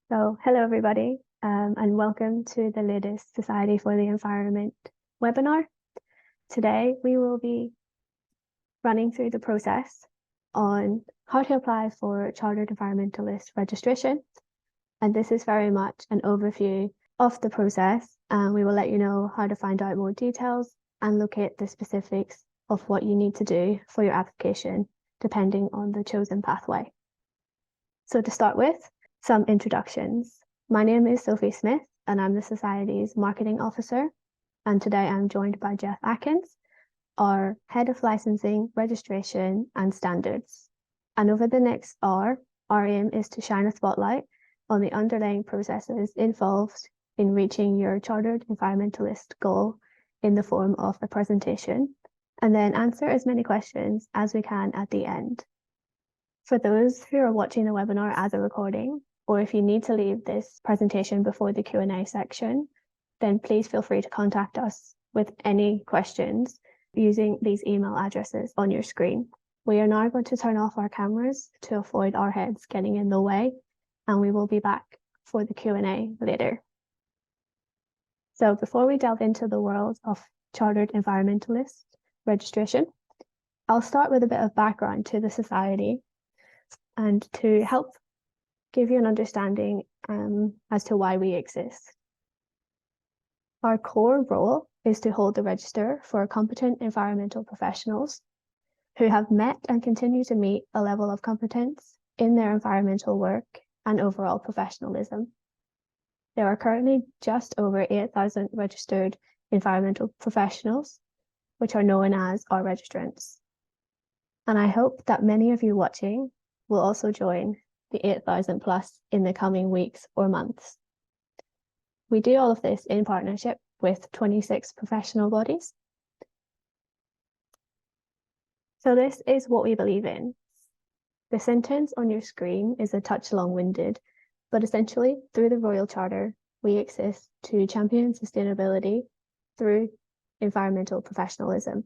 Hello everybody, and welcome to the latest Society for the Environment webinar. Today we will be running through the process on how to apply for Chartered Environmentalist registration. And this is very much an overview of the process, and we will let you know how to find out more details and locate the specifics of what you need to do for your application, depending on the chosen pathway. So to start with, some introductions. My name is Sophie Smith, and I'm the Society's Marketing Officer. And today I'm joined by Jeff Atkins, our Head of Licensing, Registration and Standards. And over the next hour, our aim is to shine a spotlight on the underlying processes involved in reaching your Chartered Environmentalist goal in the form of a presentation, and then answer as many questions as we can at the end. For those who are watching the webinar as a recording, or if you need to leave this presentation before the Q&A section, then please feel free to contact us with any questions using these email addresses on your screen. We are now going to turn off our cameras to avoid our heads getting in the way, and we will be back for the Q&A later. So before we delve into the world of Chartered Environmentalist registration, I'll start with a bit of background to the Society and to help give you an understanding as to why we exist. Our core role is to hold the register for competent environmental professionals who have met and continue to meet a level of competence in their environmental work and overall professionalism. There are currently just over 8,000 registered environmental professionals, which are known as our registrants. And I hope that many of you watching will also join the 8,000 plus in the coming weeks or months. We do all of this in partnership with 26 professional bodies. So this is what we believe in. The sentence on your screen is a touch long-winded, but essentially through the Royal Charter, we exist to champion sustainability through environmental professionalism.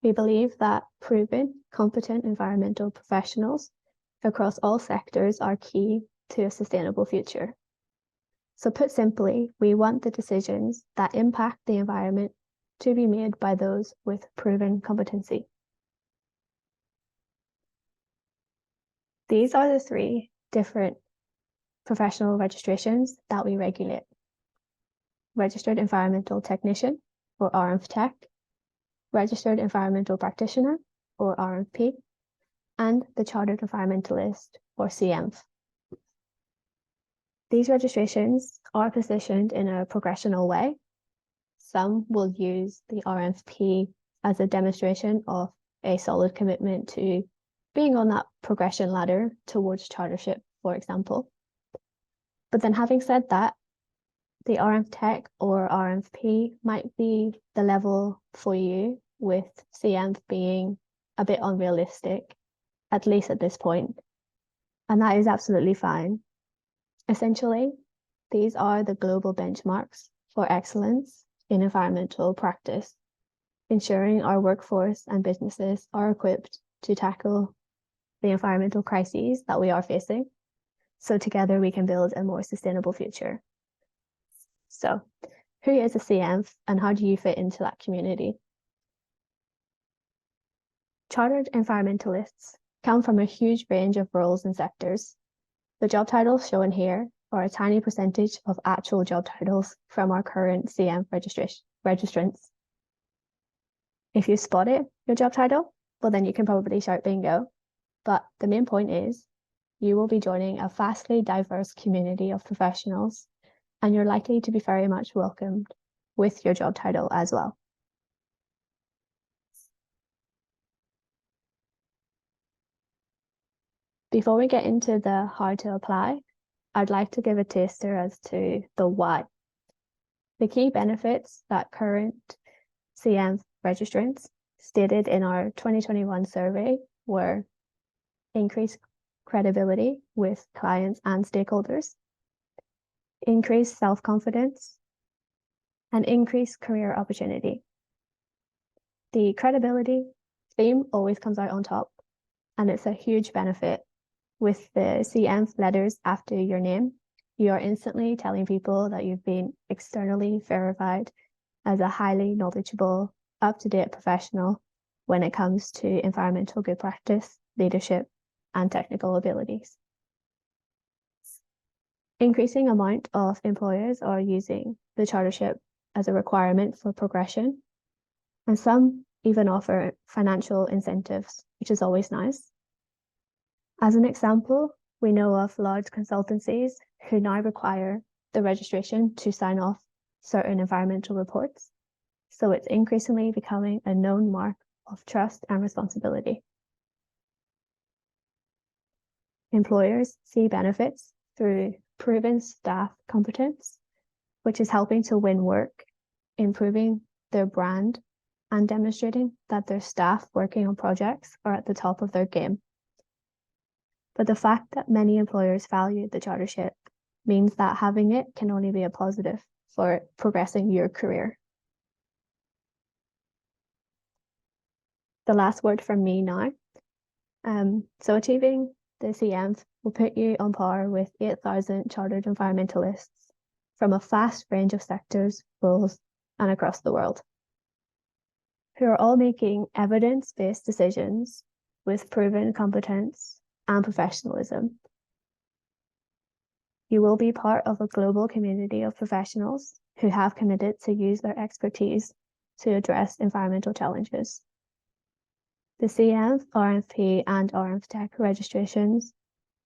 We believe that proven, competent environmental professionals across all sectors are key to a sustainable future. So put simply, we want the decisions that impact the environment to be made by those with proven competency. These are the three different professional registrations that we regulate: Registered Environmental Technician, or REnv Tech, Registered Environmental Practitioner, or REnv-P, and the Chartered Environmentalist, or CEnv. These registrations are positioned in a progressional way. Some will use the REnv-P as a demonstration of a solid commitment to being on that progression ladder towards chartership, for example. But then having said that, the REnv Tech or REnv-P might be the level for you, with CEnv being a bit unrealistic, at least at this point. And that is absolutely fine. Essentially, these are the global benchmarks for excellence in environmental practice, ensuring our workforce and businesses are equipped to tackle the environmental crises that we are facing, so together we can build a more sustainable future. So, who is a CEnv and how do you fit into that community? Chartered environmentalists come from a huge range of roles and sectors. The job titles shown here are a tiny percentage of actual job titles from our current CEnv registrants. If you spotted your job title, well then you can probably shout bingo. But the main point is, you will be joining a vastly diverse community of professionals, and you're likely to be very much welcomed with your job title as well. Before we get into the how to apply, I'd like to give a taster as to the why. The key benefits that current CEnv registrants stated in our 2021 survey were increased credibility with clients and stakeholders, increased self-confidence, and increased career opportunity. The credibility theme always comes out on top, and it's a huge benefit with the CEnv letters after your name, you are instantly telling people that you've been externally verified as a highly knowledgeable, up-to-date professional when it comes to environmental good practice, leadership, and technical abilities. Increasing amount of employers are using the chartership as a requirement for progression, and some even offer financial incentives, which is always nice. As an example, we know of large consultancies who now require the registration to sign off certain environmental reports, so it's increasingly becoming a known mark of trust and responsibility. Employers see benefits through proven staff competence, which is helping to win work, improving their brand, and demonstrating that their staff working on projects are at the top of their game. But the fact that many employers value the chartership means that having it can only be a positive for progressing your career. The last word from me now. So achieving the CEnv will put you on par with 8,000 chartered environmentalists from a vast range of sectors, roles, and across the world, who are all making evidence-based decisions with proven competence and professionalism. You will be part of a global community of professionals who have committed to use their expertise to address environmental challenges. The CEnv, RMP, and RMTech registrations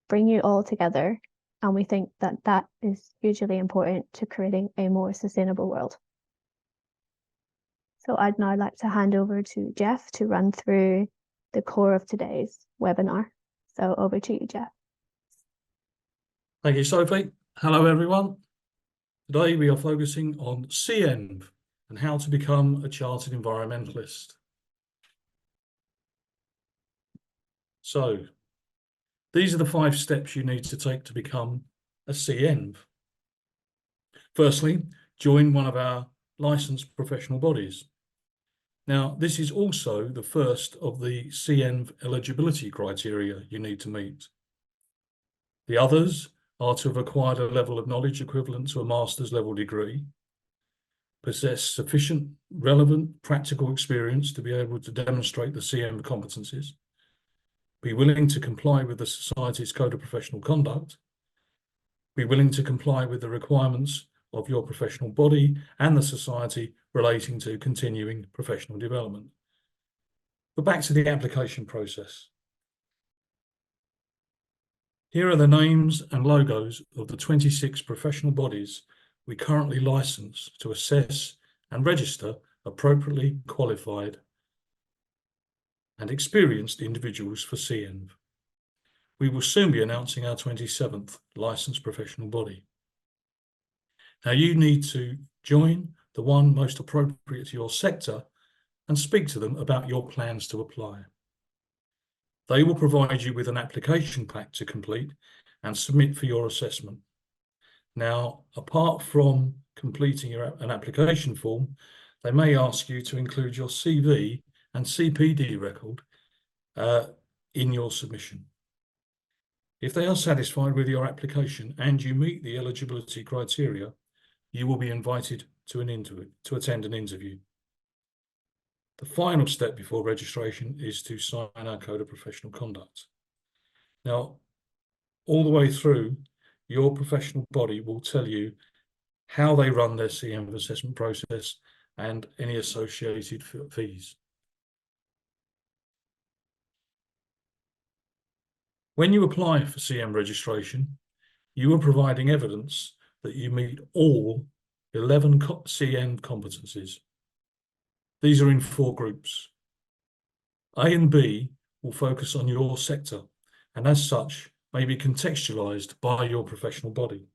bring you all together, and we think that that is hugely important to creating a more sustainable world. So I'd now like to hand over to Jeff to run through the core of today's webinar. So over to you, Jeff. Thank you, Sophie. Hello, everyone. Today we are focusing on CEnv and how to become a Chartered Environmentalist. So these are the 5 steps you need to take to become a CEnv. Firstly, join one of our licensed professional bodies. Now, this is also the first of the CEnv eligibility criteria you need to meet. The others are to have acquired a level of knowledge equivalent to a master's level degree, possess sufficient relevant practical experience to be able to demonstrate the CEnv competences, be willing to comply with the Society's Code of Professional Conduct, be willing to comply with the requirements of your professional body and the Society relating to continuing professional development. But back to the application process. Here are the names and logos of the 26 professional bodies we currently license to assess and register appropriately qualified and experienced individuals for CEnv. We will soon be announcing our 27th licensed professional body. Now you need to join the one most appropriate to your sector and speak to them about your plans to apply. They will provide you with an application pack to complete and submit for your assessment. Now, apart from completing an application form, they may ask you to include your CV and CPD record in your submission. If they are satisfied with your application and you meet the eligibility criteria, you will be invited to attend an interview. The final step before registration is to sign our Code of Professional Conduct. Now, all the way through, your professional body will tell you how they run their CEnv assessment process and any associated fees. When you apply for CEnv registration, you are providing evidence that you meet all 11 CEnv competencies. These are in 4 groups. A and B will focus on your sector and as such may be contextualized by your professional body.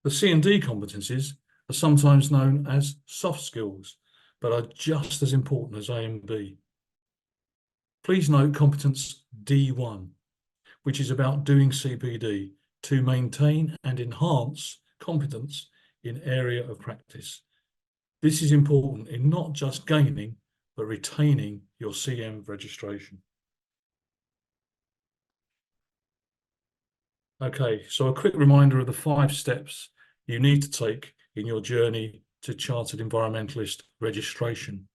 The C and D competencies are sometimes known as soft skills, but are just as important as A and B. Please note competence D1, which is about doing CPD to maintain and enhance competence in area of practice. This is important in not just gaining, but retaining your CEnv registration. Okay, so a quick reminder of the 5 steps you need to take in your journey to Chartered Environmentalist registration.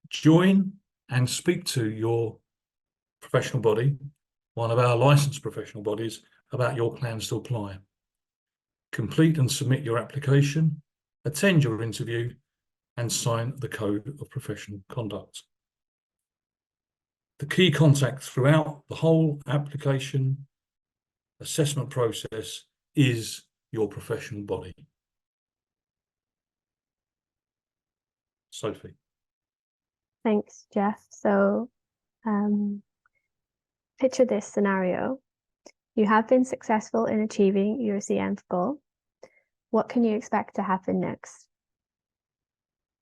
Join and speak to your professional body, one of our licensed professional bodies, about your plans to apply. Complete and submit your application, attend your interview, and sign the Code of Professional Conduct. The key contact throughout the whole application assessment process is your professional body. Sophie. Thanks, Jeff. So picture this scenario. You have been successful in achieving your CEnv goal. What can you expect to happen next?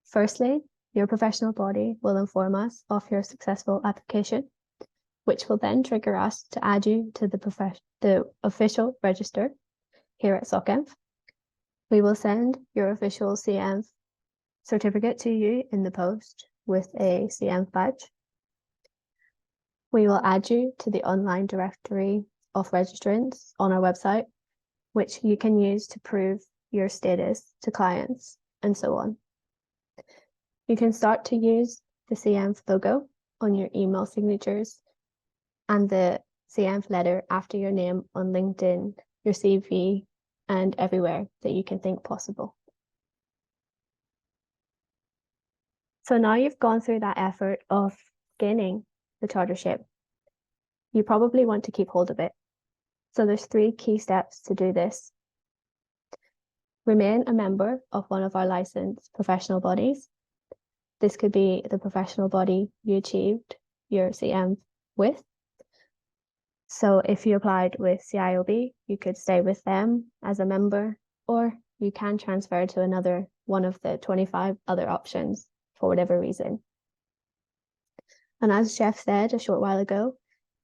Firstly, your professional body will inform us of your successful application, which will then trigger us to add you to the official register here at CEnv. We will send your official CEnv certificate to you in the post with a CEnv badge. We will add you to the online directory of registrants on our website, which you can use to prove your status to clients and so on. You can start to use the CEnv logo on your email signatures and the CEnv letter after your name on LinkedIn, your CV, and everywhere that you can think possible. So now you've gone through that effort of gaining the chartership. You probably want to keep hold of it. So there's 3 key steps to do this. Remain a member of one of our licensed professional bodies. This could be the professional body you achieved your CEnv with. So if you applied with CIOB, you could stay with them as a member, or you can transfer to another one of the 25 other options for whatever reason. And as Jeff said a short while ago,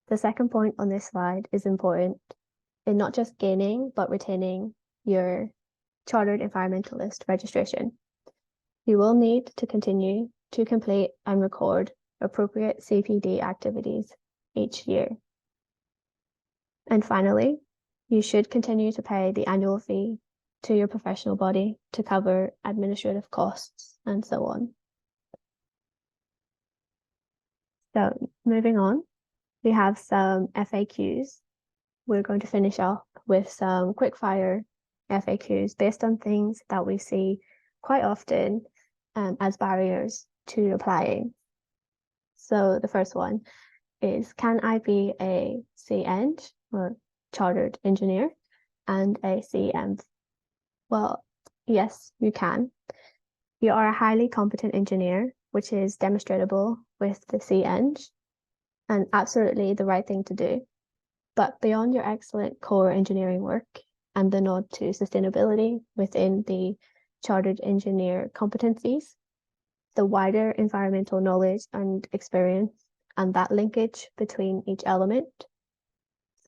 the second point on this slide is important in not just gaining, but retaining your Chartered Environmentalist registration. You will need to continue to complete and record appropriate CPD activities each year. And finally, you should continue to pay the annual fee to your professional body to cover administrative costs and so on. So moving on, we have some FAQs. We're going to finish up with some quickfire FAQs based on things that we see quite often as barriers to applying. So the first one is, can I be a CEng or Chartered Engineer and a CEnv? Well, yes, you can. You are a highly competent engineer, which is demonstrable with the CEng, and absolutely the right thing to do. But beyond your excellent core engineering work and the nod to sustainability within the Chartered Engineer competencies, the wider environmental knowledge and experience and that linkage between each element,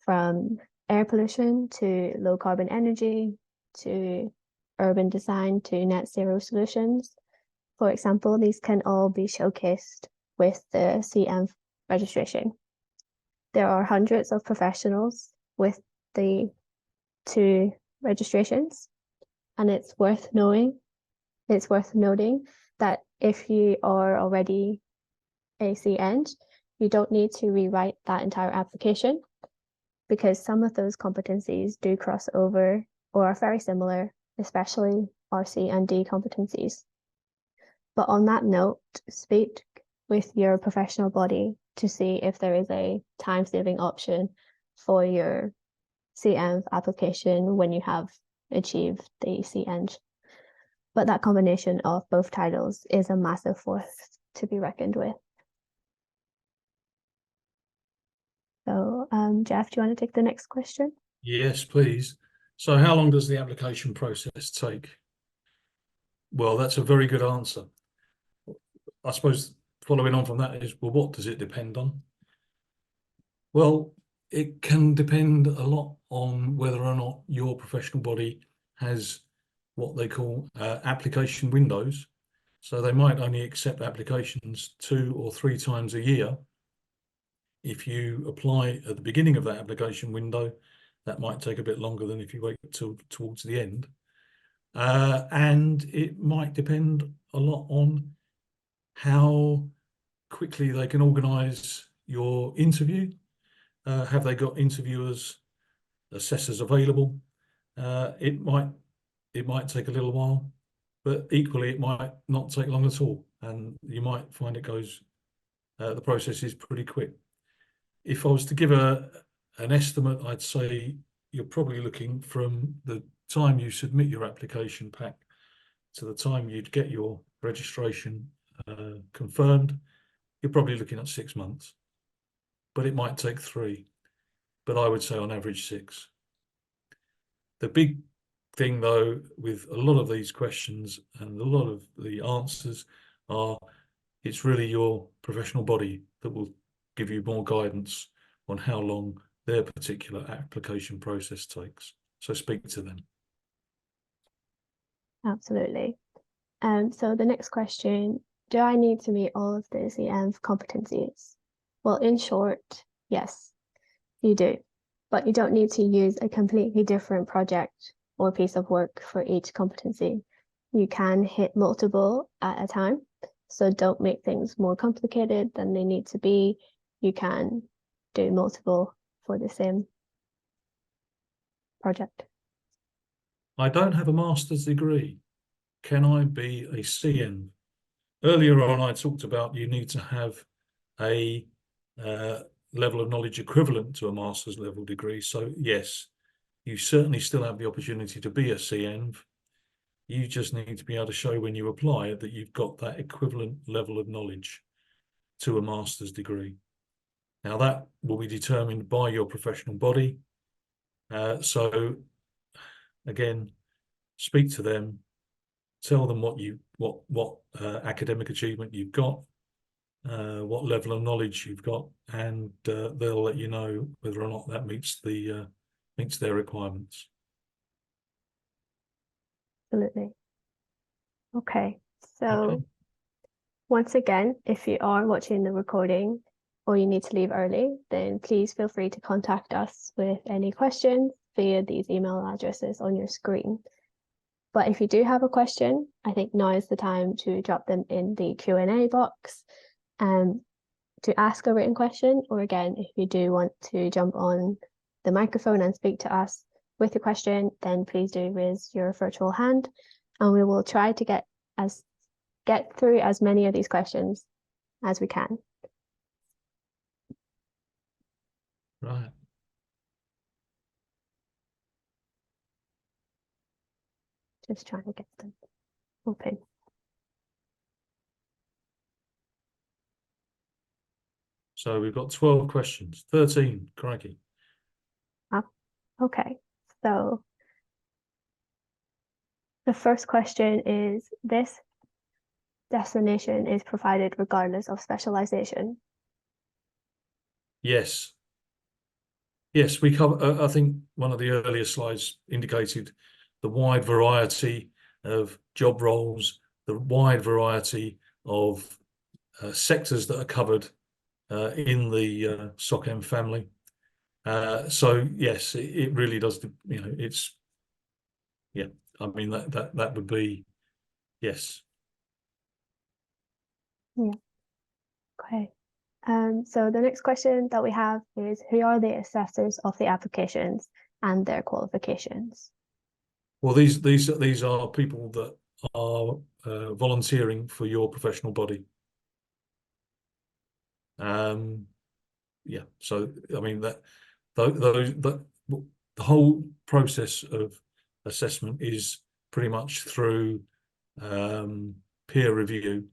from air pollution to low carbon energy to urban design to net zero solutions. For example, these can all be showcased with the CEnv registration. There are hundreds of professionals with the 2 registrations, and it's worth noting that if you are already a CEng, you don't need to rewrite that entire application, because some of those competencies do cross over or are very similar, especially RC and D competencies. But on that note, speak with your professional body to see if there is a time-saving option for your CEnv application when you have achieved the CEng. But that combination of both titles is a massive force to be reckoned with. So, Jeff, do you want to take the next question? Yes, please. So how long does the application process take? Well, that's a very good answer. I suppose following on from that is, well, what does it depend on? Well, it can depend a lot on whether or not your professional body has what they call application windows. So they might only accept applications 2 or 3 times a year. If you apply at the beginning of that application window, that might take a bit longer than if you wait till towards the end. And it might depend a lot on how quickly they can organise your interview. Have they got interviewers, assessors available? It might take a little while, but equally it might not take long at all, and you might find it goes. The process is pretty quick. If I was to give an estimate, I'd say you're probably looking from the time you submit your application pack to the time you'd get your registration confirmed. You're probably looking at 6 months, but it might take 3. But I would say on average 6. The big thing, though, with a lot of these questions and a lot of the answers are, it's really your professional body that will give you more guidance on how long their particular application process takes. So speak to them. Absolutely. So the next question, do I need to meet all of the CEnv competencies? Well, in short, yes, you do, but you don't need to use a completely different project or piece of work for each competency. You can hit multiple at a time, so don't make things more complicated than they need to be. You can do multiple for the same project. I don't have a master's degree. Can I be a CEnv? Earlier on, I talked about you need to have a level of knowledge equivalent to a master's level degree. So yes, you certainly still have the opportunity to be a CEnv. You just need to be able to show when you apply that you've got that equivalent level of knowledge to a master's degree. Now that will be determined by your professional body. So again, speak to them, tell them what academic achievement you've got, what level of knowledge you've got, and they'll let you know whether or not that meets their requirements. Absolutely. Okay, so once again, if you are watching the recording or you need to leave early, then please feel free to contact us with any questions via these email addresses on your screen. But if you do have a question, I think now is the time to drop them in the Q&A box to ask a written question, or again, if you do want to jump on the microphone and speak to us with a question, then please do raise your virtual hand and we will try to get through as many of these questions as we can. Right. Just trying to get them open. So we've got 12 questions, 13, crikey. Okay, so the first question is, this destination is provided regardless of specialization? Yes. Yes, we cover, I think one of the earlier slides indicated the wide variety of job roles, the wide variety of sectors that are covered in the CEnv family. So yes, it really does, it's, yeah, I mean, that would be, yes. Yeah. Okay. So the next question that we have is, who are the assessors of the applications and their qualifications? Well, these are people that are volunteering for your professional body. Yeah, so I mean the whole process of assessment is pretty much through peer review.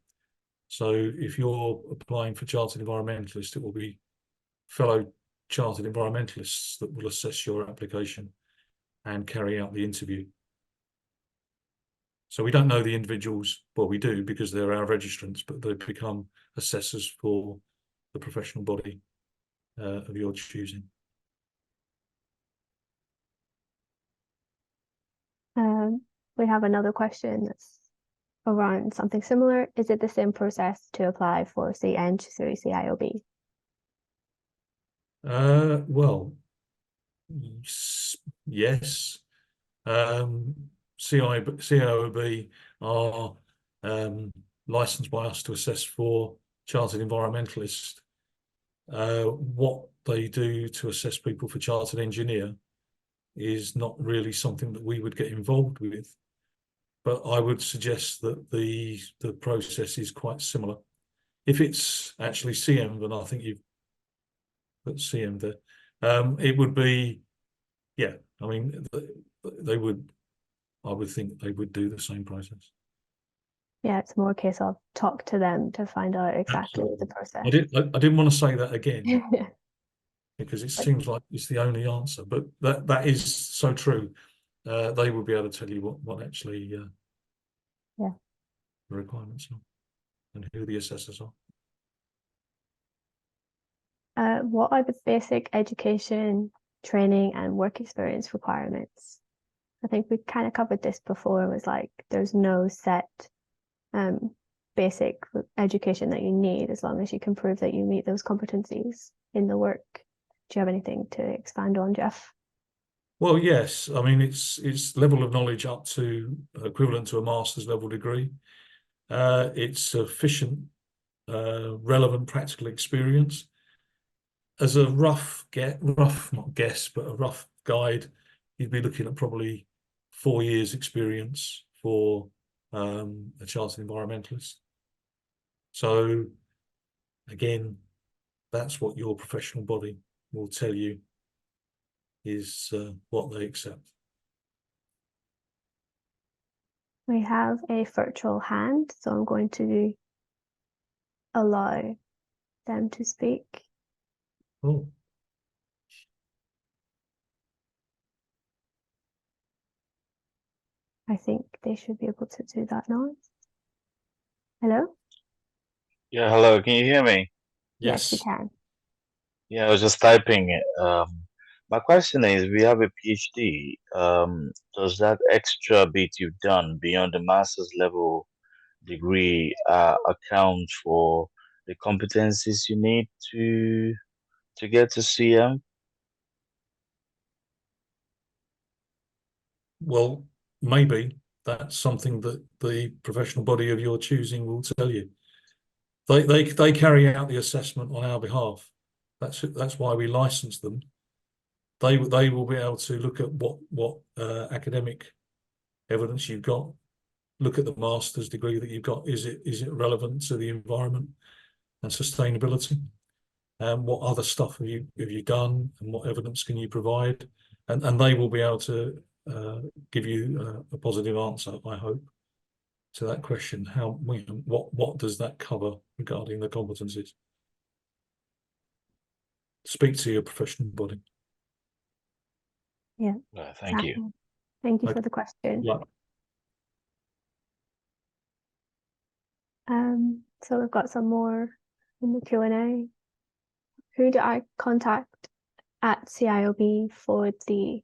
So if you're applying for Chartered Environmentalist, it will be fellow Chartered Environmentalists that will assess your application and carry out the interview. So we don't know the individuals, well, we do because they're our registrants, but they become assessors for the professional body of your choosing. We have another question that's around something similar? Is it the same process to apply for CEnv through CIOB? Well, yes. CIOB are licensed by us to assess for Chartered Environmentalist. What they do to assess people for Chartered Engineer is not really something that we would get involved with. But I would suggest that the process is quite similar. If it's actually CEnv, and I think you've put CEnv there, it would be, yeah, I mean, they would, I would think they would do the same process. Yeah, it's more a case of talk to them to find out exactly the process. I didn't want to say that again Yeah. because it seems like it's the only answer, but that is so true. They will be able to tell you what actually Yeah. the requirements are and who the assessors are. What are the basic education, training, and work experience requirements? I think we kind of covered this before. It was like there's no set basic education that you need as long as you can prove that you meet those competencies in the work. Do you have anything to expand on, Jeff? Well, yes. I mean, it's level of knowledge up to equivalent to a master's level degree. It's sufficient, relevant practical experience. As a rough not guess, but a rough guide, you'd be looking at probably 4 years experience for a chartered environmentalist. So again, that's what your professional body will tell you is what they accept. We have a virtual hand, so I'm going to allow them to speak. Oh. I think they should be able to do that now. Hello? Yeah, hello. Can you hear me? Yes, we Yes. can. Yeah, I was just typing it. My question is, we have a PhD. Does that extra bit you've done beyond the master's level degree account for the competencies you need to get to CM? Well, maybe that's something that the professional body of your choosing will tell you. They carry out the assessment on our behalf. That's why we license them. They will be able to look at what academic evidence you've got, look at the master's degree that you've got. Is it relevant to the environment and sustainability? And what other stuff have you done, and what evidence can you provide? And they will be able to give you a positive answer, I hope, to that question. What does that cover regarding the competencies? Speak to your professional body. Yeah. Thank you. Exactly. Thank you Okay. for the question. Yeah. So we've got some more in the Q&A. Who do I contact at CIOB for the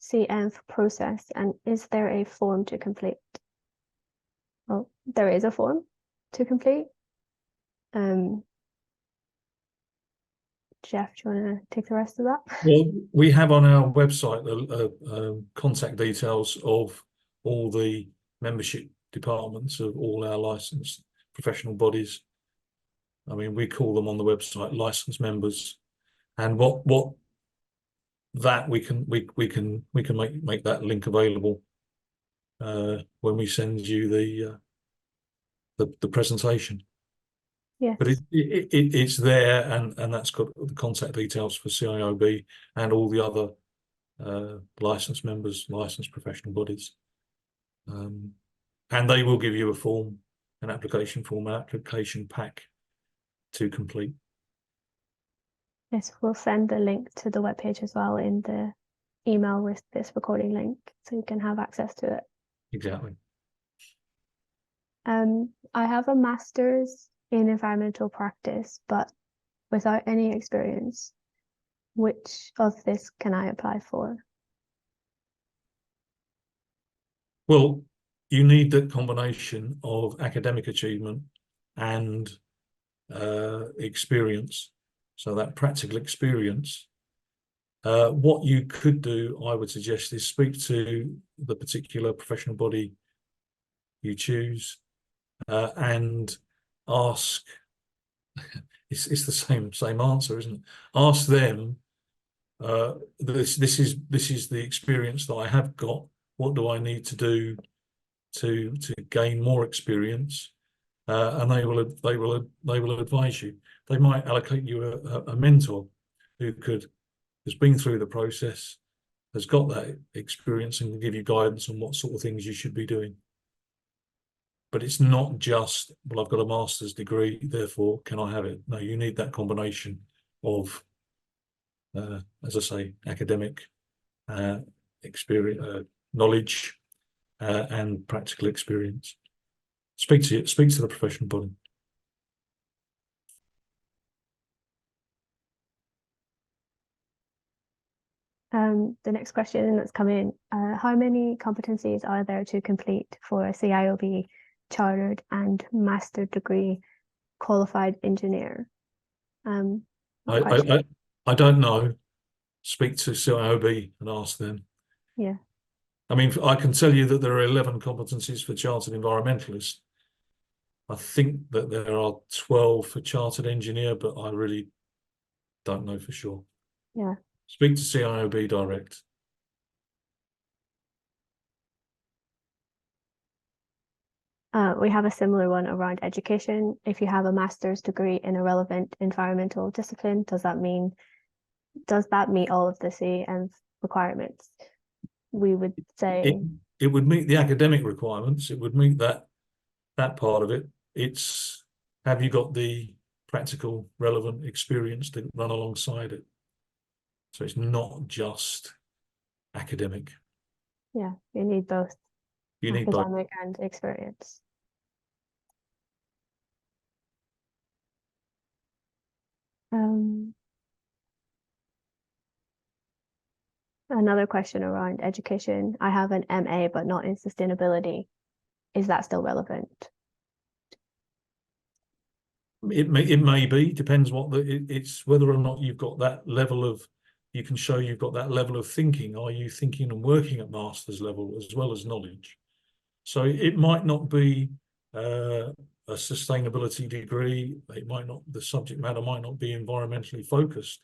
CEnv process, and is there a form to complete? Well, there is a form to complete. Jeff, do you want to take the rest of that? Well, we have on our website contact details of all the membership departments of all our licensed professional bodies. I mean, we call them on the website licensed members, and what that we can make that link available when we send you the presentation. Yes. But it's there, and that's got the contact details for CIOB and all the other licensed members, licensed professional bodies. And they will give you a form, an application form, an application pack to complete. Yes, we'll send the link to the webpage as well in the email with this recording link, so you can have access to it. Exactly. I have a master's in environmental practice, but without any experience. Which of this can I apply for? Well, you need that combination of academic achievement and experience. So that practical experience. What you could do, I would suggest, is speak to the particular professional body you choose and ask. It's the same answer, isn't it? Ask them. This is the experience that I have got. What do I need to do to gain more experience? And they will advise you. They might allocate you a mentor who has been through the process, has got that experience, and can give you guidance on what sort of things you should be doing. But it's not just, well, I've got a master's degree, therefore can I have it? No, you need that combination of, as I say, academic experience, knowledge, and practical experience. Speak to the professional body. The next question that's come in, how many competencies are there to complete for a CIOB, chartered and master degree qualified engineer? I don't know. Speak to CIOB and ask them. Yeah. I mean, I can tell you that there are 11 competencies for Chartered Environmentalist. I think that there are 12 for Chartered Engineer, but I really don't know for sure. Yeah. Speak to CIOB direct. We have a similar one around education. If you have a master's degree in a relevant environmental discipline, does that meet all of the CEnv requirements? We would say it would meet the academic requirements. It would meet that part of it. It's, have you got the practical relevant experience to run alongside it? So it's not just academic. Yeah, you need both. You need both. Academic and experience. Another question around education. I have an MA, but not in sustainability. Is that still relevant? It may be, depends it's whether or not you've got that level of, you can show you've got that level of thinking. Are you thinking and working at master's level as well as knowledge? So it might not be a sustainability degree. It might not, the subject matter might not be environmentally focused.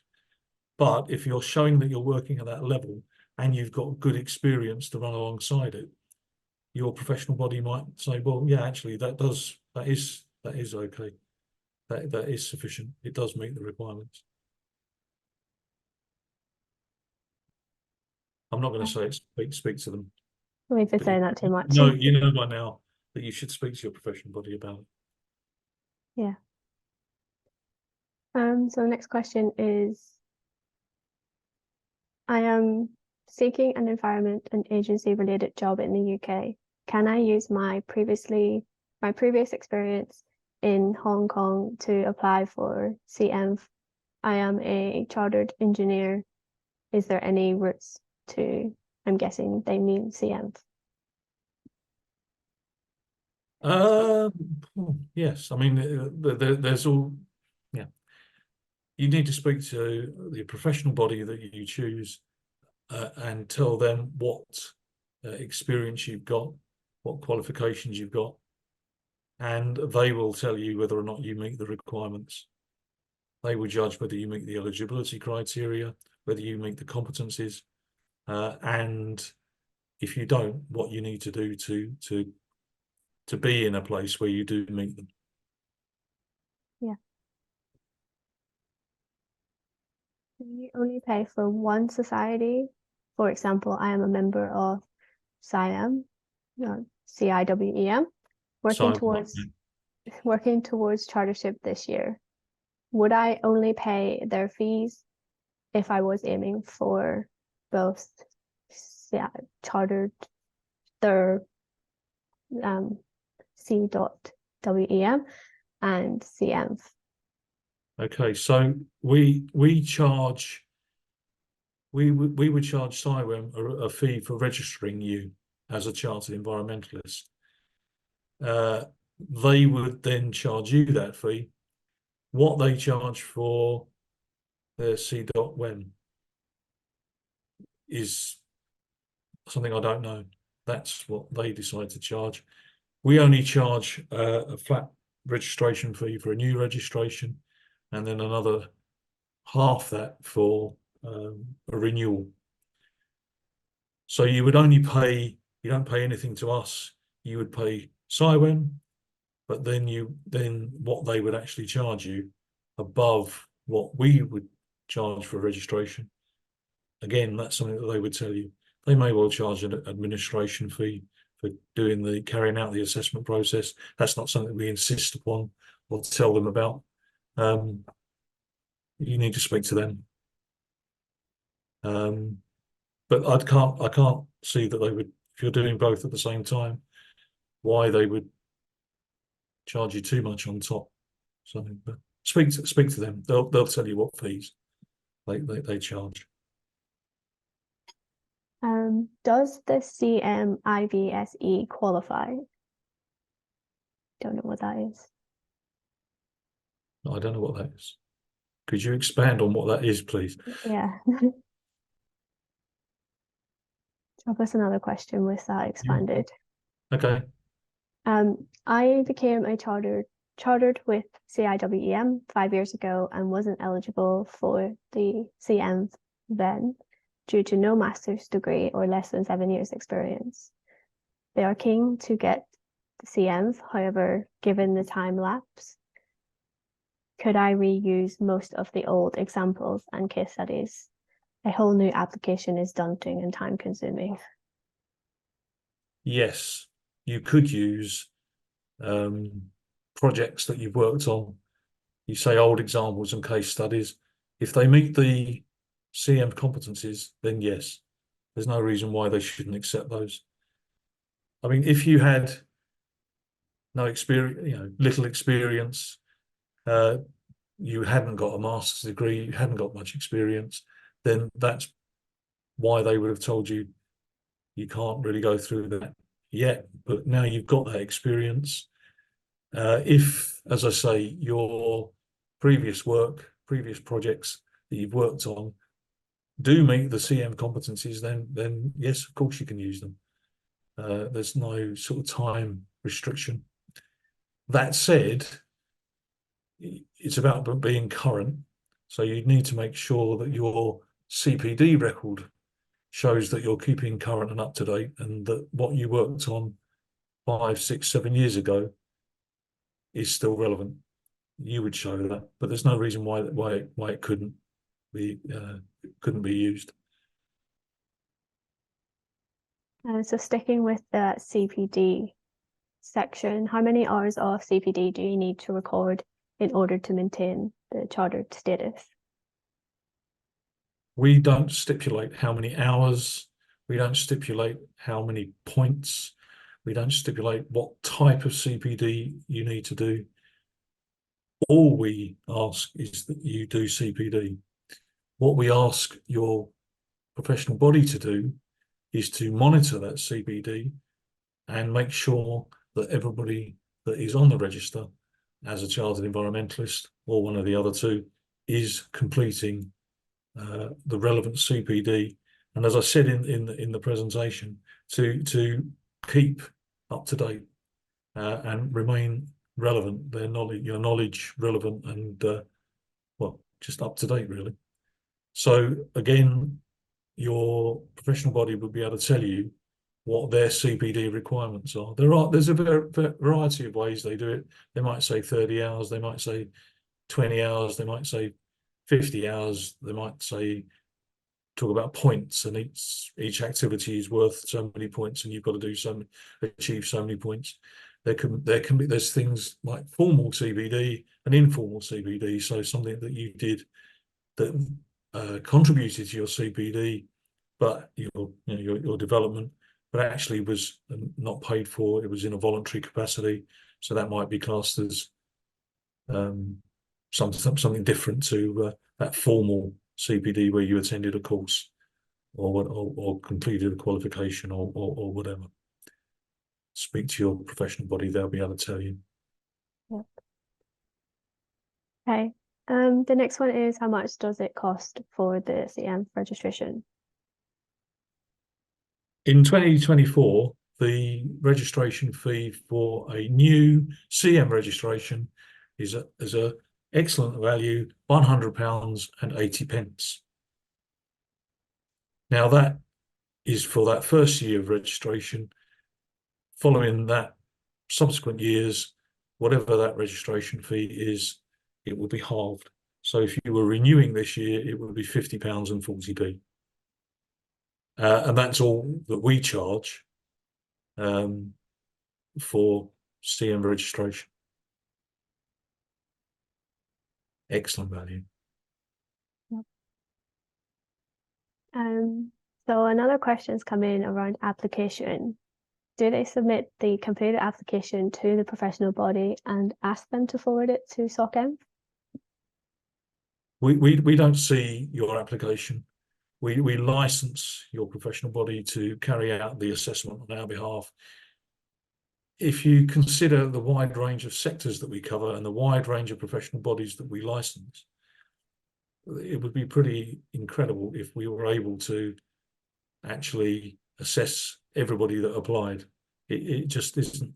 But if you're showing that you're working at that level and you've got good experience to run alongside it, your professional body might say, well, yeah, actually that is okay. That is sufficient. It does meet the requirements. I'm not going to say it, speak to them. We've been saying that too much. No, you know by now that you should speak to your professional body about it. Yeah. So the next question is, I am seeking an environment and agency related job in the UK. Can I use my previous experience in Hong Kong to apply for CEnv? I am a chartered engineer. Is there any routes to, I'm guessing they mean CEnv? Yes, I mean, there's all, yeah. You need to speak to the professional body that you choose and tell them what experience you've got, what qualifications you've got, and they will tell you whether or not you meet the requirements. They will judge whether you meet the eligibility criteria, whether you meet the competencies, and if you don't, what you need to do to be in a place where you do meet them. Yeah. You only pay for one society. For example, I am a member of CIEM, CIWEM, working towards chartership this year. Would I only pay their fees if I was aiming for both chartered, their C.WEM and CEnv? Okay, so we would charge CIWEM a fee for registering you as a chartered environmentalist. they would then charge you that fee. What they charge for their CEnv is something I don't know. That's what they decide to charge. We only charge a flat registration fee for a new registration, and then another half that for a renewal. So you would only pay, you don't pay anything to us. You would pay CEnv, but then what they would actually charge you above what we would charge for registration. Again, that's something that they would tell you. They may well charge an administration fee for carrying out the assessment process. That's not something we insist upon or tell them about. You need to speak to them. But I can't see that they would, if you're doing both at the same time, why they would charge you too much on top. So but speak to them. They'll tell you what fees they charge. Does the CMIVSE qualify? Don't know what that is. I don't know what that is. Could you expand on what that is, please? Yeah. Drop us another question with that expanded. Okay. I became a chartered with CIWEM 5 years ago and wasn't eligible for the CEnv then due to no master's degree or less than 7 years experience. They are keen to get the CEnv, however, given the time lapse, could I reuse most of the old examples and case studies? A whole new application is daunting and time consuming. Yes, you could use projects that you've worked on. You say old examples and case studies. If they meet the CEnv competencies, then yes, there's no reason why they shouldn't accept those. I mean, if you had no experience, little experience, you hadn't got a master's degree, you hadn't got much experience, then that's why they would have told you you can't really go through that yet. But now you've got that experience. If, as I say, your previous projects that you've worked on do meet the CEnv competencies, then yes, of course you can use them. There's no sort of time restriction. That said, it's about being current. So you need to make sure that your CPD record shows that you're keeping current and up to date, and that what you worked on 5, 6, 7 years ago is still relevant. You would show that, but there's no reason why it couldn't be used. So sticking with the CPD section, how many hours of CPD do you need to record in order to maintain the chartered status? We don't stipulate how many hours. We don't stipulate how many points. We don't stipulate what type of CPD you need to do. All we ask is that you do CPD. What we ask your professional body to do is to monitor that CPD and make sure that everybody that is on the register as a chartered environmentalist or one of the other two is completing the relevant CPD. And as I said in the presentation, to keep up to date and remain relevant, your knowledge relevant and well, just up to date really. So again, your professional body would be able to tell you what their CPD requirements are. There's a variety of ways they do it. They might say 30 hours, they might say 20 hours, they might say 50 hours, they might say talk about points, and each activity is worth so many points, and you've got to achieve so many points. There's things like formal CPD and informal CPD. So something that you did that contributed to your CPD, but your development, but actually was not paid for. It was in a voluntary capacity, so that might be classed as something different to that formal CPD where you attended a course or completed a qualification or whatever. speak to your professional body, they'll be able to tell you. Yep. Okay. The next one is, how much does it cost for the CEnv registration? In 2024, the registration fee for a new CEnv registration is a excellent value, £100.80. Now that is for that first year of registration. Following that, subsequent years, whatever that registration fee is, it will be halved. So if you were renewing this year, it would be £50.40. And that's all that we charge for CEnv registration. Excellent value. Yep. So another question's come in around application. Do they submit the completed application to the professional body and ask them to forward it to CEnv? We don't see your application. We license your professional body to carry out the assessment on our behalf. If you consider the wide range of sectors that we cover and the wide range of professional bodies that we license, it would be pretty incredible if we were able to actually assess everybody that applied. It just isn't.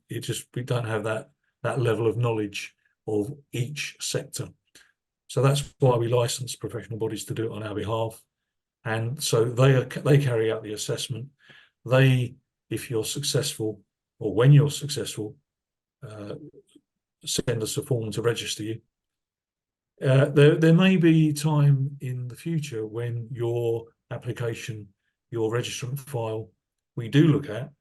We don't have that level of knowledge of each sector. So that's why we license professional bodies to do it on our behalf. And so they carry out the assessment. If you're successful, or when you're successful, send us a form to register you. There may be time in the future when your application, your registrant file, we do look at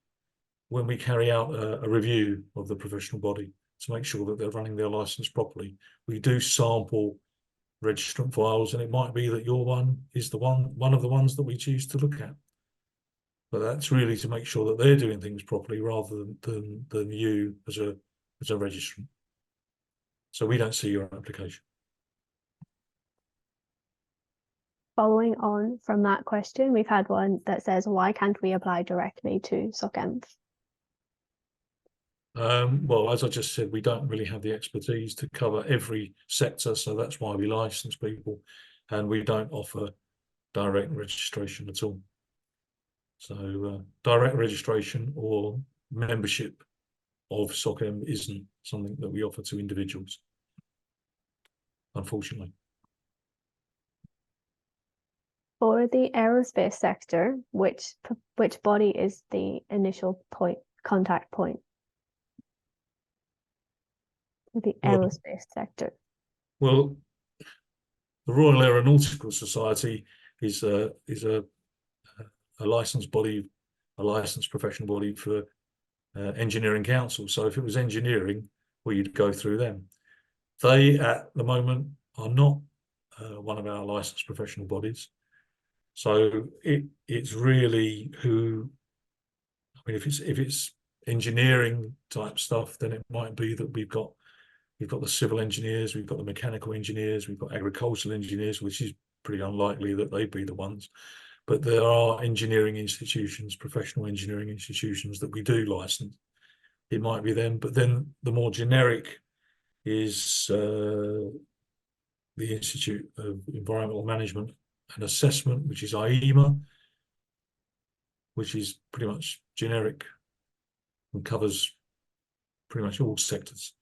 when we carry out a review of the professional body to make sure that they're running their license properly. We do sample registrant files, and it might be that your one is one of the ones that we choose to look at. But that's really to make sure that they're doing things properly rather than you as a registrant. So we don't see your application. Following on from that question, we've had one that says, why can't we apply directly to CEnv? Well, as I just said, we don't really have the expertise to cover every sector, so that's why we license people, and we don't offer direct registration at all. So direct registration or membership of CEnv isn't something that we offer to individuals, unfortunately. For the aerospace sector, which body is the initial contact point? The aerospace sector. Well, the Royal Aeronautical Society is a licensed body, a licensed professional body for engineering council. So if it was engineering, well, you'd go through them. They, at the moment, are not one of our licensed professional bodies. So it's really who. I mean, if it's engineering type stuff, then it might be that we've got the civil engineers, we've got the mechanical engineers, we've got agricultural engineers, which is pretty unlikely that they'd be the ones. But there are engineering institutions, professional engineering institutions that we do license. It might be them, but then the more generic is the Institute of Environmental Management and Assessment, which is IEMA, which is pretty much generic and covers pretty much all sectors.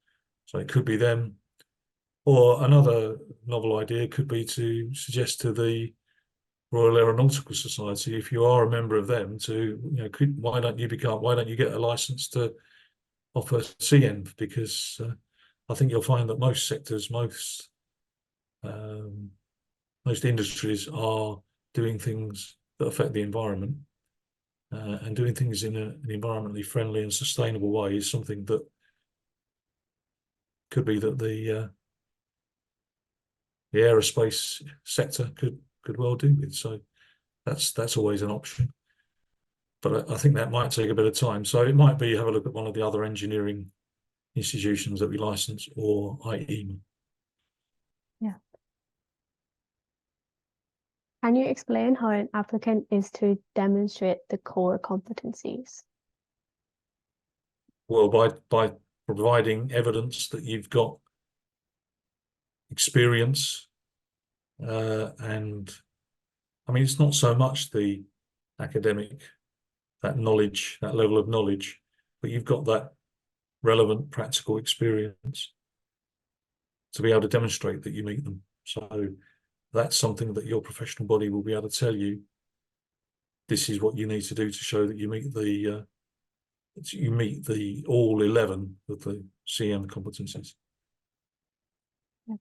So it could be them, or another novel idea could be to suggest to the Royal Aeronautical Society, if you are a member of them, to why don't you get a license to offer CEnv? Because I think you'll find that most sectors, most industries are doing things that affect the environment, and doing things in an environmentally friendly and sustainable way is something that could be that the aerospace sector could well do with. So that's always an option. But I think that might take a bit of time. So it might be have a look at one of the other engineering institutions that we license, or IEMA. Yeah. Can you explain how an applicant is to demonstrate the core competencies? Well, by providing evidence that you've got experience, and I mean, it's not so much the academic, that knowledge, that level of knowledge, but you've got that relevant practical experience to be able to demonstrate that you meet them. So that's something that your professional body will be able to tell you. This is what you need to do to show that you meet the all 11 of the CEnv competencies. Yep.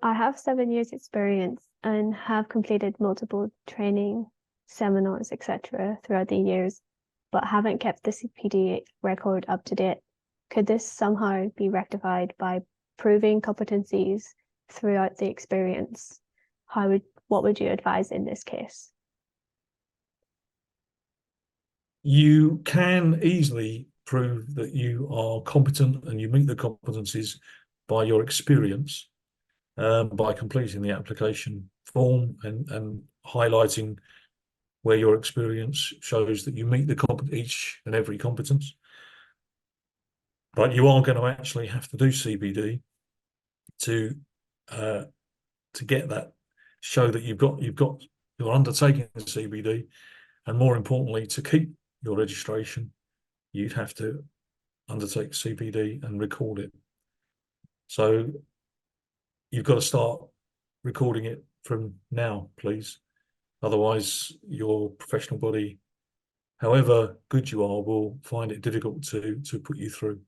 I have 7 years experience and have completed multiple training seminars, etc. throughout the years, but haven't kept the CPD record up to date. Could this somehow be rectified by proving competencies throughout the experience? What would you advise in this case? You can easily prove that you are competent and you meet the competencies by your experience, by completing the application form and highlighting where your experience shows that you meet each and every competence. But you are going to actually have to do CPD to get that, show that you're undertaking the CPD, and more importantly, to keep your registration, you'd have to undertake CPD and record it. So you've got to start recording it from now, please. Otherwise, your professional body, however good you are, will find it difficult to put you through.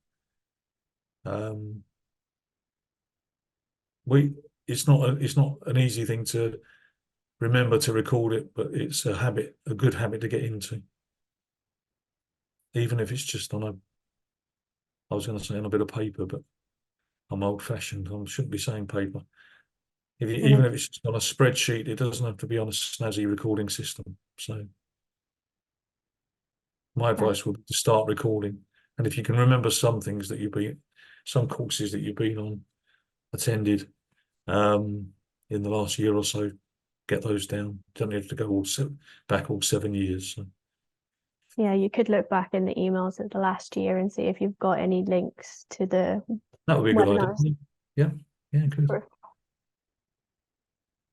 It's not an easy thing to remember to record it, but it's a good habit to get into. Even if it's just I was going to say on a bit of paper, but I'm old-fashioned. I shouldn't be saying paper. Even if it's just on a spreadsheet, it doesn't have to be on a snazzy recording system. So my advice would be to start recording. And if you can remember some things that some courses that you've been on, attended in the last year or so, get those down. Don't have to go back all 7 years. So. Yeah, you could look back in the emails of the last year and see if you've got any links to the that would be a good webinars. idea. Yeah, good.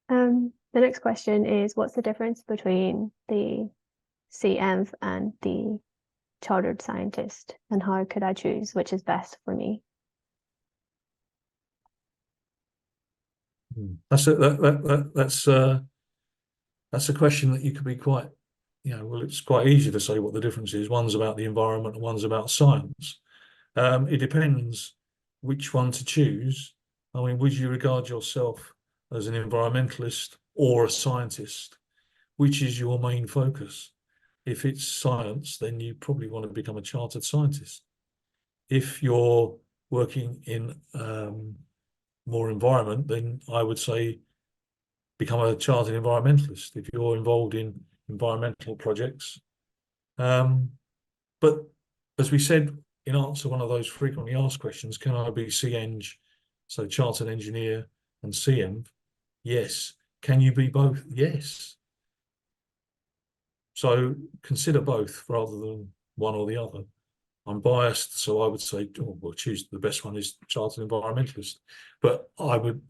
The next question is, what's the difference between the CEnv and the Chartered Scientist, and how could I choose which is best for me? That's a question that you could be quite, well, it's quite easy to say what the difference is. One's about the environment and one's about science. It depends which one to choose. I mean, would you regard yourself as an environmentalist or a scientist? Which is your main focus? If it's science, then you probably want to become a chartered scientist. If you're working in more environment, then I would say become a chartered environmentalist if you're involved in environmental projects. But as we said, in answer to one of those frequently asked questions, can I be CEng, so chartered engineer, and CEnv? Yes. Can you be both? Yes. So consider both rather than one or the other. I'm biased, so I would say, choose the best one is chartered environmentalist. But to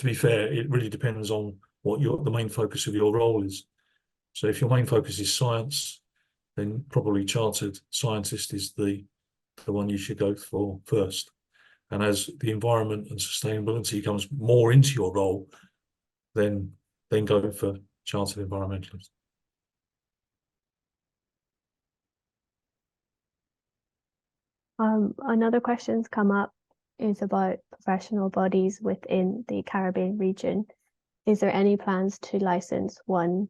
be fair, it really depends on what the main focus of your role is. So if your main focus is science, then probably chartered scientist is the one you should go for first. And as the environment and sustainability comes more into your role, then go for chartered environmentalist. Another question's come up is about professional bodies within the Caribbean region. Is there any plans to license one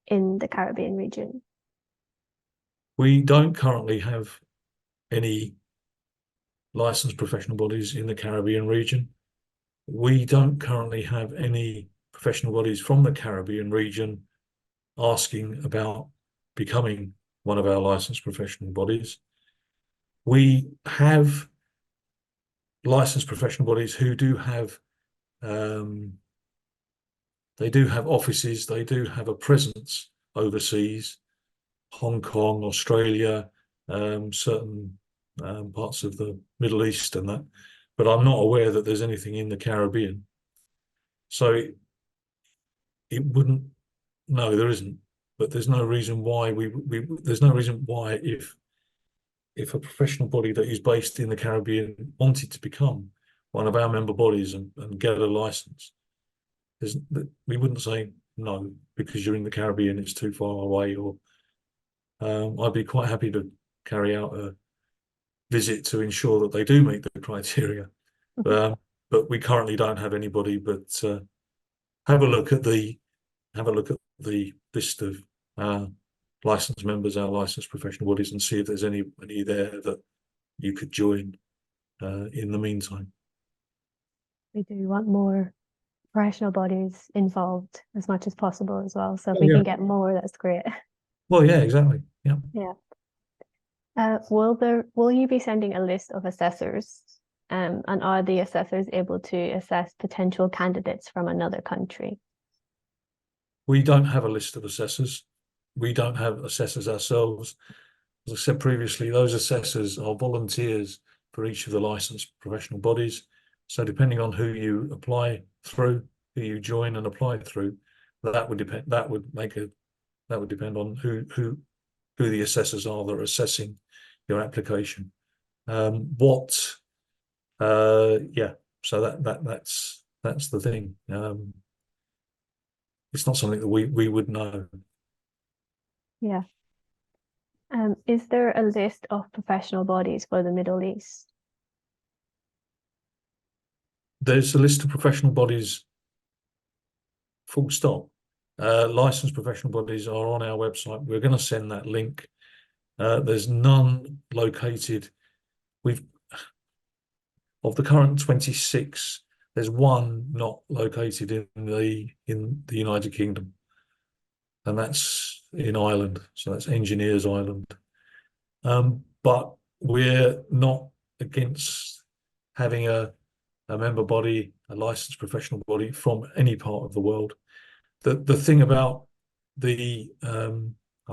in the Caribbean region? We don't currently have any licensed professional bodies in the Caribbean region. We don't currently have any professional bodies from the Caribbean region asking about becoming one of our licensed professional bodies. We have licensed professional bodies who do have offices, they do have a presence overseas, Hong Kong, Australia, certain parts of the Middle East and that, but I'm not aware that there's anything in the Caribbean. So it wouldn't. No, there isn't. But there's no reason why there's no reason why if a professional body that is based in the Caribbean wanted to become one of our member bodies and get a license, we wouldn't say no because you're in the Caribbean, it's too far away. Or I'd be quite happy to carry out a visit to ensure that they do meet the criteria. But we currently don't have anybody. But have a look at the list of licensed members, our licensed professional bodies, and see if there's any there that you could join in the meantime. We do want more professional bodies involved as much as possible as well. So if we can get more, that's great. Well, yeah, exactly. Yeah. Yeah. Will you be sending a list of assessors? And are the assessors able to assess potential candidates from another country? We don't have a list of assessors. We don't have assessors ourselves. As I said previously, those assessors are volunteers for each of the licensed professional bodies. So depending on who you apply through, who you join and apply through, that would depend. That would depend on who the assessors are that are assessing your application. Yeah. So that's the thing. It's not something that we would know. Yeah. Is there a list of professional bodies for the Middle East? There's a list of professional bodies, full stop. Licensed professional bodies are on our website. We're going to send that link. There's none located. Of the current 26, there's one not located in the United Kingdom, and that's in Ireland. So that's Engineers Island. But we're not against having a member body, a licensed professional body from any part of the world. The thing about I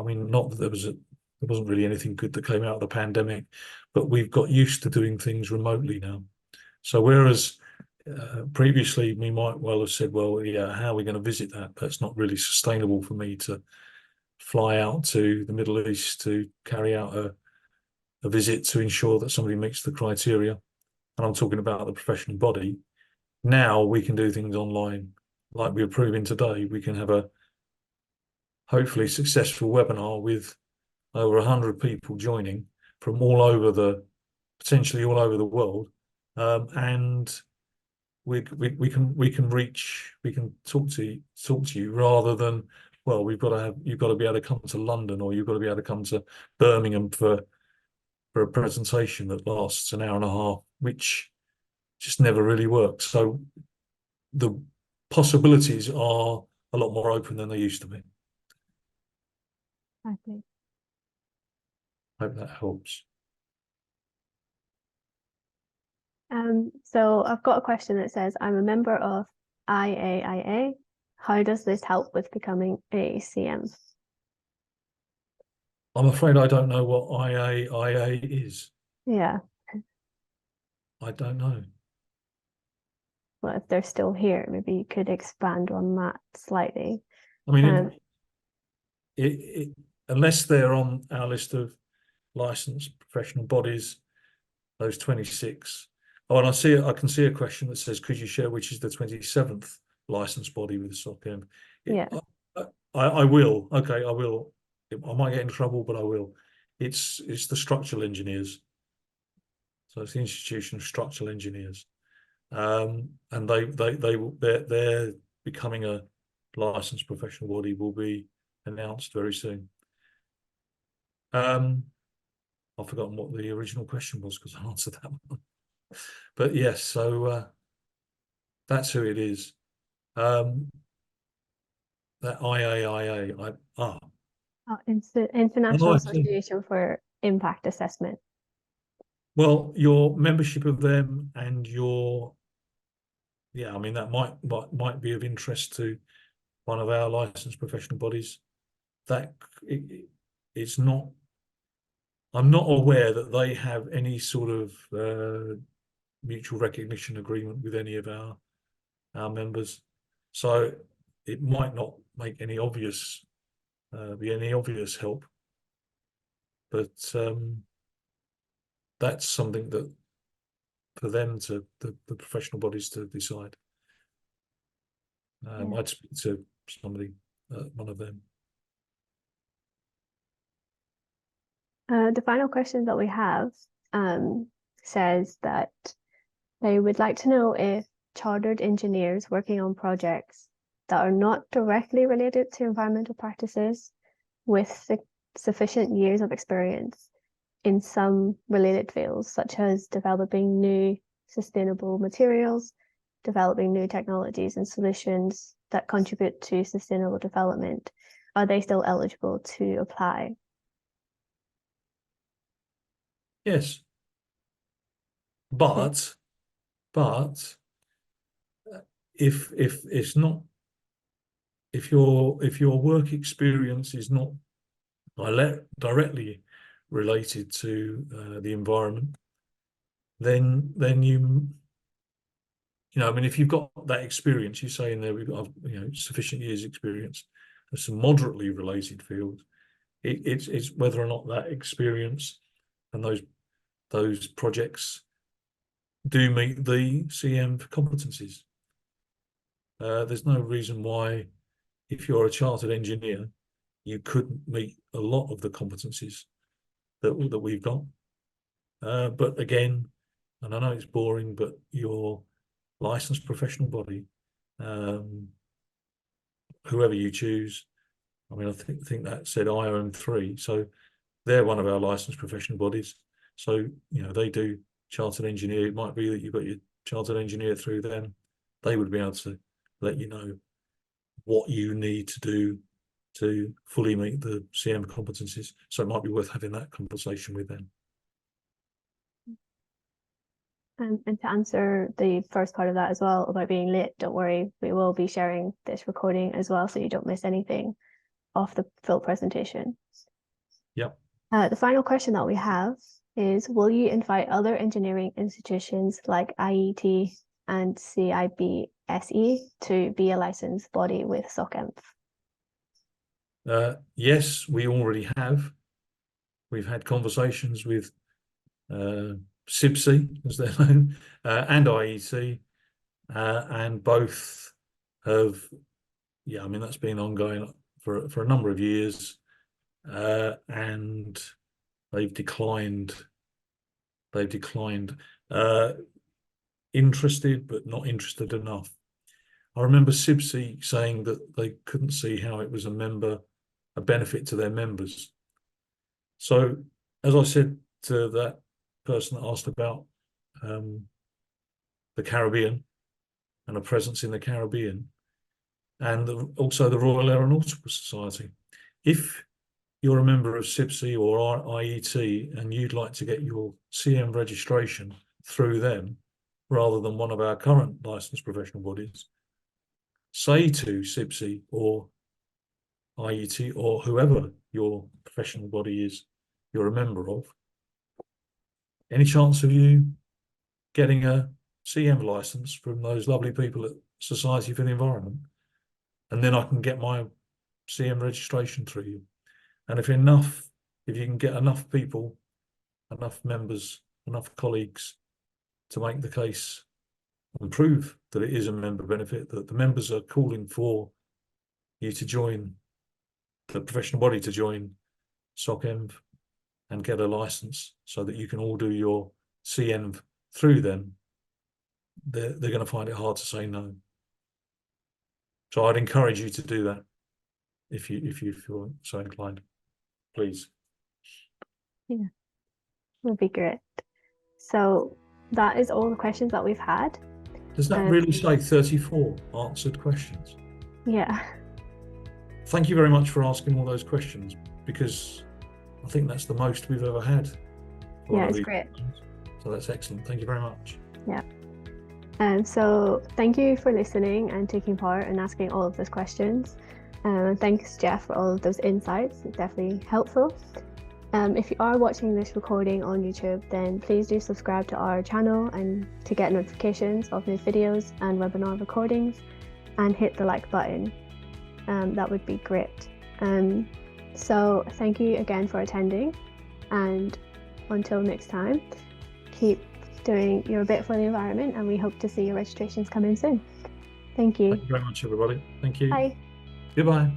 mean, not that there wasn't really anything good that came out of the pandemic, but we've got used to doing things remotely now. So whereas previously we might well have said, well, yeah, how are we going to visit that? That's not really sustainable for me to fly out to the Middle East to carry out a visit to ensure that somebody meets the criteria. And I'm talking about the professional body. Now we can do things online, like we're proving today. We can have a hopefully successful webinar with over 100 people joining from potentially all over the world, and we can talk to you rather than, well, you've got to be able to come to London, or you've got to be able to come to Birmingham for a presentation that lasts an hour and a half, which just never really works. So the possibilities are a lot more open than they used to be. Okay. Hope that helps. So I've got a question that says, I'm a member of IAIA. How does this help with becoming a CEnv? I'm afraid I don't know what IAIA is. Yeah. I don't know. Well, if they're still here, maybe you could expand on that slightly. I mean, unless they're on our list of licensed professional bodies, those 26. Oh, and I can see a question that says, could you share which is the 27th licensed body with the CEnv? Yeah. I will. Okay, I will. I might get in trouble, but I will. It's the structural engineers. So it's the Institution of Structural Engineers, and they're becoming a licensed professional body, will be announced very soon. I've forgotten what the original question was because I answered that one. But yes, so that's who it is. That IAIA. International Association for Impact Assessment. Well, your membership of them and I mean, that might be of interest to one of our licensed professional bodies. It's not. I'm not aware that they have any sort of mutual recognition agreement with any of our members, so it might not make any obvious be any obvious help. But that's something that for them to the professional bodies to decide. I'd speak to somebody, one of them. The final question that we have says that they would like to know if chartered engineers working on projects that are not directly related to environmental practices with sufficient years of experience in some related fields, such as developing new sustainable materials, developing new technologies and solutions that contribute to sustainable development, are they still eligible to apply? Yes, but if it's not, if your work experience is not directly related to the environment, then you know, I mean, if you've got that experience, you say in there we've got, you know, sufficient years experience of some moderately related fields, it's whether or not that experience and those projects do meet the CEnv competencies. There's no reason why, if you're a chartered engineer, you couldn't meet a lot of the competencies that we've got. But again, and I know it's boring, but your licensed professional body, whoever you choose, I mean, I think that said IOM3, so they're one of our licensed professional bodies. So, you know, they do chartered engineer. It might be that you've got your chartered engineer through them. They would be able to let you know what you need to do to fully meet the CEnv competencies. So it might be worth having that conversation with them. And to answer the first part of that as well about being late, don't worry, we will be sharing this recording as well, so you don't miss anything off the full presentation. Yep. The final question that we have is, will you invite other engineering institutions like IET and CIBSE to be a licensed body with CEnv? Yes, we already have. We've had conversations with CIBSE, as they're known, and IET, and both have, yeah, I mean, that's been ongoing for a number of years, and they've declined. Interested, but not interested enough. I remember CIBSE saying that they couldn't see how it was a benefit to their members. So, as I said to that person that asked about the Caribbean and a presence in the Caribbean, and also the Royal Aeronautical Society, if you're a member of CIBSE or IET and you'd like to get your CEnv registration through them rather than one of our current licensed professional bodies, say to CIBSE or IET or whoever your professional body is you're a member of, any chance of you getting a CEnv license from those lovely people at Society for the Environment? And then I can get my CEnv registration through you. And if you can get enough people, enough members, enough colleagues to make the case and prove that it is a member benefit, that the members are calling for you to join, the professional body to join CEnv and get a license so that you can all do your CEnv through them, they're going to find it hard to say no. So I'd encourage you to do that if you feel so inclined, please. Yeah, would be great. So that is all the questions that we've had. Does that really say 34 answered questions? Yeah. Thank you very much for asking all those questions, because I think that's the most we've ever had. Yeah, it's great. So that's excellent. Thank you very much. Yeah. So thank you for listening and taking part and asking all of those questions. Thanks, Jeff, for all of those insights. It's definitely helpful. If you are watching this recording on YouTube, then please do subscribe to our channel and to get notifications of new videos and webinar recordings, and hit the like button. That would be great. So thank you again for attending, and until next time, keep doing your bit for the environment, and we hope to see your registrations come in soon. Thank you. Thank you very much, everybody. Thank you. Bye. Goodbye.